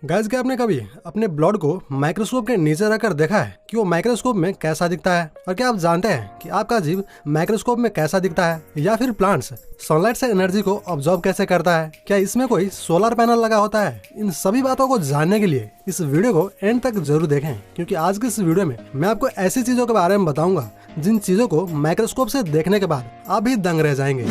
Guys, क्या आपने कभी अपने ब्लड को माइक्रोस्कोप के नीचे रखकर देखा है कि वो माइक्रोस्कोप में कैसा दिखता है? और क्या आप जानते हैं कि आपका जीव माइक्रोस्कोप में कैसा दिखता है? या फिर प्लांट्स सनलाइट से एनर्जी को ऑब्जॉर्व कैसे करता है? क्या इसमें कोई सोलर पैनल लगा होता है? इन सभी बातों को जानने के लिए इस वीडियो को एंड तक जरूर देखें, क्योंकि आज की इस वीडियो में मैं आपको ऐसी चीजों के बारे में बताऊंगा जिन चीजों को माइक्रोस्कोप से देखने के बाद आप भी दंग रह जाएंगे।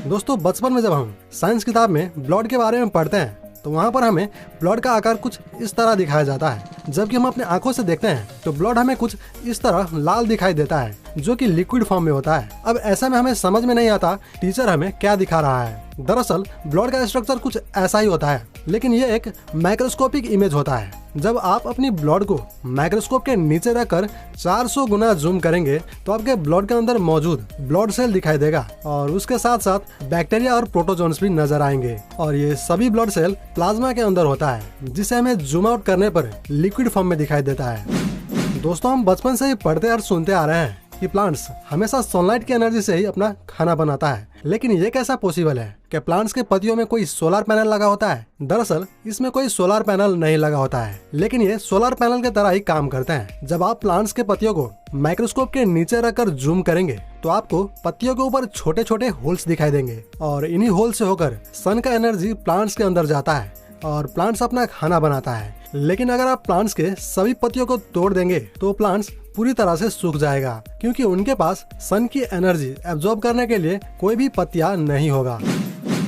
दोस्तों, बचपन में जब हम साइंस किताब में ब्लड के बारे में पढ़ते हैं तो वहाँ पर हमें ब्लड का आकार कुछ इस तरह दिखाया जाता है, जबकि हम अपने आंखों से देखते हैं तो ब्लड हमें कुछ इस तरह लाल दिखाई देता है, जो कि लिक्विड फॉर्म में होता है। अब ऐसा में हमें समझ में नहीं आता टीचर हमें क्या दिखा रहा है। दरअसल ब्लड का स्ट्रक्चर कुछ ऐसा ही होता है, लेकिन ये एक माइक्रोस्कोपिक इमेज होता है। जब आप अपनी ब्लड को माइक्रोस्कोप के नीचे रखकर 400 गुना जूम करेंगे तो आपके ब्लड के अंदर मौजूद ब्लड सेल दिखाई देगा, और उसके साथ साथ बैक्टीरिया और प्रोटोजोन्स भी नजर आएंगे। और ये सभी ब्लड सेल प्लाज्मा के अंदर होता है, जिसे हमें जूम आउट करने पर लिक्विड फॉर्म में दिखाई देता है। दोस्तों, हम बचपन से ही पढ़ते और सुनते आ रहे हैं कि प्लांट्स हमेशा सनलाइट की एनर्जी से ही अपना खाना बनाता है, लेकिन ये कैसा पॉसिबल है? क्या प्लांट्स के पत्तियों में कोई सोलर पैनल लगा होता है? दरअसल इसमें कोई सोलर पैनल नहीं लगा होता है, लेकिन ये सोलर पैनल की तरह ही काम करते हैं। जब आप प्लांट्स के पत्तियों को माइक्रोस्कोप के नीचे रखकर जूम करेंगे तो आपको पत्तियों के ऊपर छोटे छोटे होल्स दिखाई देंगे, और इन्हीं होल से होकर सन का एनर्जी प्लांट्स के अंदर जाता है और प्लांट्स अपना खाना बनाता है। लेकिन अगर आप प्लांट्स के सभी पत्तियों को तोड़ देंगे तो प्लांट्स पूरी तरह से सूख जाएगा, क्योंकि उनके पास सन की एनर्जी एब्जॉर्ब करने के लिए कोई भी पत्तियां नहीं होगा।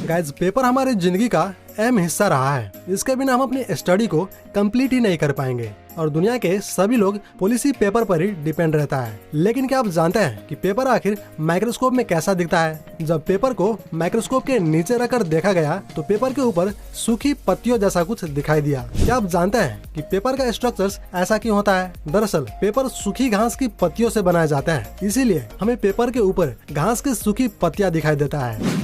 गाइस, पेपर हमारी जिंदगी का अहम हिस्सा रहा है। इसके बिना हम अपनी स्टडी को कंप्लीट ही नहीं कर पाएंगे, और दुनिया के सभी लोग पॉलिसी पेपर पर ही डिपेंड रहता है। लेकिन क्या आप जानते हैं कि पेपर आखिर माइक्रोस्कोप में कैसा दिखता है? जब पेपर को माइक्रोस्कोप के नीचे रखकर देखा गया तो पेपर के ऊपर सूखी पत्तियों जैसा कुछ दिखाई दिया। क्या आप जानते हैं कि पेपर का स्ट्रक्चर ऐसा क्यों होता है? दरअसल पेपर सूखी घास की पत्तियों से बनाए जाते हैं, इसीलिए हमें पेपर के ऊपर घास की सूखी पत्तियां दिखाई देता है।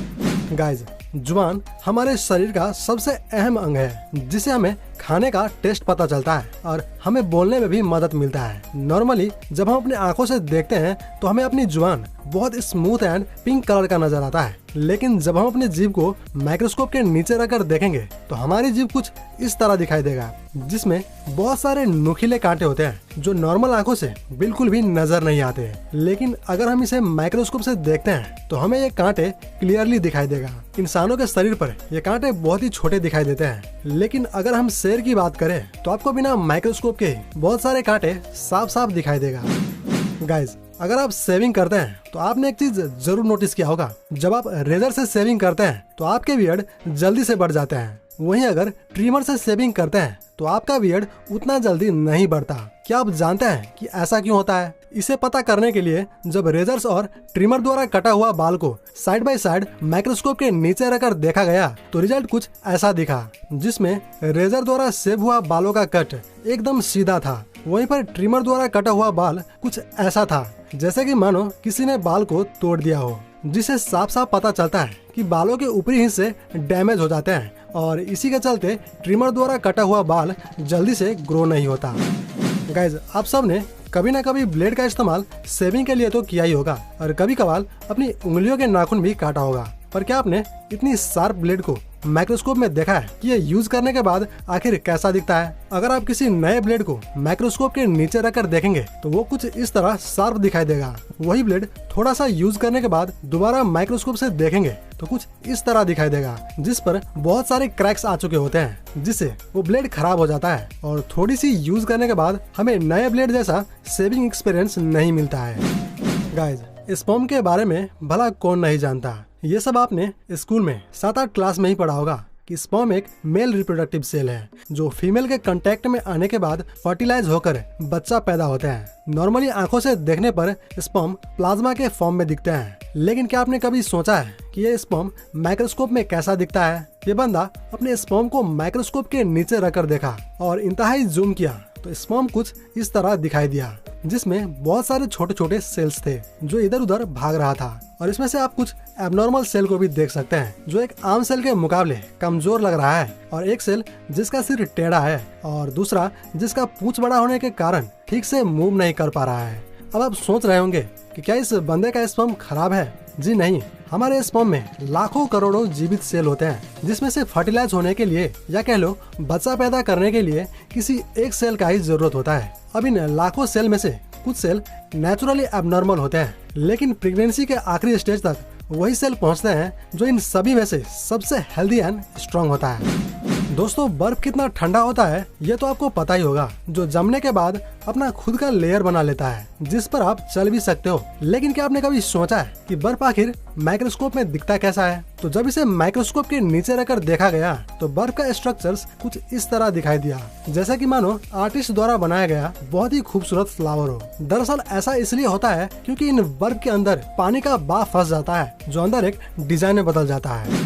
गाइस, जुबान हमारे शरीर का सबसे अहम अंग है, जिसे हमें खाने का टेस्ट पता चलता है और हमें बोलने में भी मदद मिलता है। नॉर्मली जब हम अपने आंखों से देखते हैं तो हमें अपनी जुबान बहुत स्मूथ एंड पिंक कलर का नजर आता है, लेकिन जब हम अपने जीभ को माइक्रोस्कोप के नीचे रखकर देखेंगे तो हमारी जीभ कुछ इस तरह दिखाई देगा, जिसमें बहुत सारे नुकीले कांटे होते हैं जो नॉर्मल आंखों से बिल्कुल भी नजर नहीं आते हैं। लेकिन अगर हम इसे माइक्रोस्कोप से देखते हैं तो हमें ये कांटे क्लियरली दिखाई देगा। इंसानों के शरीर पर ये कांटे बहुत ही छोटे दिखाई देते हैं, लेकिन अगर हम शेर की बात करें तो आपको बिना माइक्रोस्कोप के बहुत सारे कांटे साफ साफ दिखाई देगा। गाइस, अगर आप शेविंग करते हैं तो आपने एक चीज जरूर नोटिस किया होगा, जब आप रेजर से शेविंग करते हैं तो आपके बियर्ड जल्दी से बढ़ जाते हैं। वहीं अगर ट्रिमर से शेविंग करते हैं तो आपका बियर्ड उतना जल्दी नहीं बढ़ता। क्या आप जानते हैं कि ऐसा क्यों होता है? इसे पता करने के लिए जब रेजर्स और ट्रिमर द्वारा कटा हुआ बाल को साइड बाय साइड माइक्रोस्कोप के नीचे रखकर देखा गया तो रिजल्ट कुछ ऐसा दिखा, जिसमें रेजर द्वारा सेव हुआ बालों का कट एकदम सीधा था, वहीं पर ट्रिमर द्वारा कटा हुआ बाल कुछ ऐसा था जैसे कि मानो किसी ने बाल को तोड़ दिया हो, जिसे साफ साफ पता चलता है कि बालों के ऊपरी हिस्से डैमेज हो जाते हैं, और इसी के चलते ट्रिमर द्वारा कटा हुआ बाल जल्दी से ग्रो नहीं होता। गाइज, आप सब ने कभी ना कभी ब्लेड का इस्तेमाल शेविंग के लिए तो किया ही होगा, और कभी कभार अपनी उंगलियों के नाखून भी काटा होगा। पर क्या आपने इतनी शार्प ब्लेड को माइक्रोस्कोप में देखा है कि ये यूज करने के बाद आखिर कैसा दिखता है? अगर आप किसी नए ब्लेड को माइक्रोस्कोप के नीचे रखकर देखेंगे तो वो कुछ इस तरह शार्प दिखाई देगा। वही ब्लेड थोड़ा सा यूज करने के बाद दोबारा माइक्रोस्कोप से देखेंगे तो कुछ इस तरह दिखाई देगा, जिस पर बहुत सारे क्रैक्स आ चुके होते हैं, जिससे वो ब्लेड खराब हो जाता है, और थोड़ी सी यूज करने के बाद हमें नए ब्लेड जैसा शेविंग एक्सपीरियंस नहीं मिलता है। गाइज, स्पर्म के बारे में भला कौन नहीं जानता? ये सब आपने स्कूल में 7-8 क्लास में ही पढ़ा होगा कि स्पर्म एक मेल रिप्रोडक्टिव सेल है, जो फीमेल के कांटेक्ट में आने के बाद फर्टिलाइज होकर बच्चा पैदा होते हैं। नॉर्मली आंखों से देखने पर स्पर्म प्लाज्मा के फॉर्म में दिखते हैं, लेकिन क्या आपने कभी सोचा है कि ये स्पर्म माइक्रोस्कोप में कैसा दिखता है? ये बंदा अपने स्पर्म को माइक्रोस्कोप के नीचे रखकर देखा और इंतहाई जूम किया तो स्पर्म कुछ इस तरह दिखाई दिया, जिसमें बहुत सारे छोटे छोटे सेल्स थे जो इधर उधर भाग रहा था। और इसमें से आप कुछ एबनॉर्मल सेल को भी देख सकते हैं, जो एक आम सेल के मुकाबले कमजोर लग रहा है, और एक सेल जिसका सिर टेढ़ा है, और दूसरा जिसका पूंछ बड़ा होने के कारण ठीक से मूव नहीं कर पा रहा है। अब आप सोच रहे होंगे कि क्या इस बंदे का स्पर्म खराब है? जी नहीं, हमारे स्पर्म में लाखों करोड़ों जीवित सेल होते हैं, जिसमें से फर्टिलाइज होने के लिए या कह लो बच्चा पैदा करने के लिए किसी एक सेल का ही जरूरत होता है। अब इन लाखों सेल में से कुछ सेल नेचुरली एबनॉर्मल होते हैं, लेकिन प्रेगनेंसी के आखिरी स्टेज तक वही सेल पहुंचते हैं जो इन सभी में से सबसे हेल्दी एंड स्ट्रांग होता है। दोस्तों, बर्फ कितना ठंडा होता है ये तो आपको पता ही होगा, जो जमने के बाद अपना खुद का लेयर बना लेता है जिस पर आप चल भी सकते हो। लेकिन क्या आपने कभी सोचा है कि बर्फ आखिर माइक्रोस्कोप में दिखता कैसा है? तो जब इसे माइक्रोस्कोप के नीचे रखकर देखा गया तो बर्फ का स्ट्रक्चर्स कुछ इस तरह दिखाई दिया, जैसा कि मानो आर्टिस्ट द्वारा बनाया गया बहुत ही खूबसूरत फ्लावर हो। दरअसल ऐसा इसलिए होता है क्योंकि इन बर्फ के अंदर पानी का बाफ फंस जाता है, जो अंदर एक डिजाइन में बदल जाता है।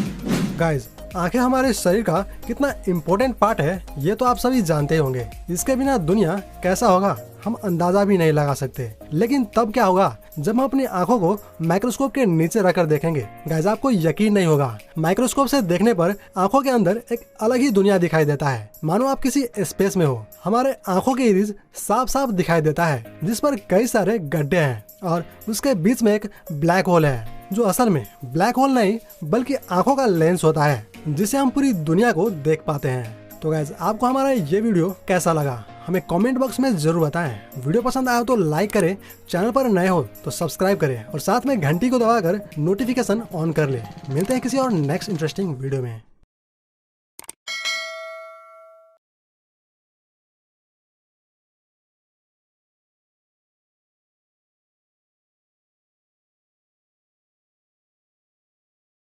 गाइज, आंखें हमारे शरीर का कितना इम्पोर्टेंट पार्ट है ये तो आप सभी जानते होंगे। इसके बिना दुनिया कैसा होगा हम अंदाजा भी नहीं लगा सकते। लेकिन तब क्या होगा जब हम अपनी आंखों को माइक्रोस्कोप के नीचे रखकर देखेंगे? गाइस, आपको यकीन नहीं होगा, माइक्रोस्कोप से देखने पर आंखों के अंदर एक अलग ही दुनिया दिखाई देता है, मानो आप किसी स्पेस में हो। हमारे आंखों के इरिस साफ साफ दिखाई देता है, जिस पर कई सारे गड्ढे हैं और उसके बीच में एक ब्लैक होल है, जो असल में ब्लैक होल नहीं बल्कि आंखों का लेंस होता है, जिसे हम पूरी दुनिया को देख पाते हैं। तो गाइस, आपको हमारा ये वीडियो कैसा लगा हमें कमेंट बॉक्स में जरूर बताएं। वीडियो पसंद आया तो लाइक करें, चैनल पर नए हो तो सब्सक्राइब करें और साथ में घंटी को दबाकर नोटिफिकेशन ऑन कर लें। मिलते हैं किसी और नेक्स्ट इंटरेस्टिंग वीडियो में।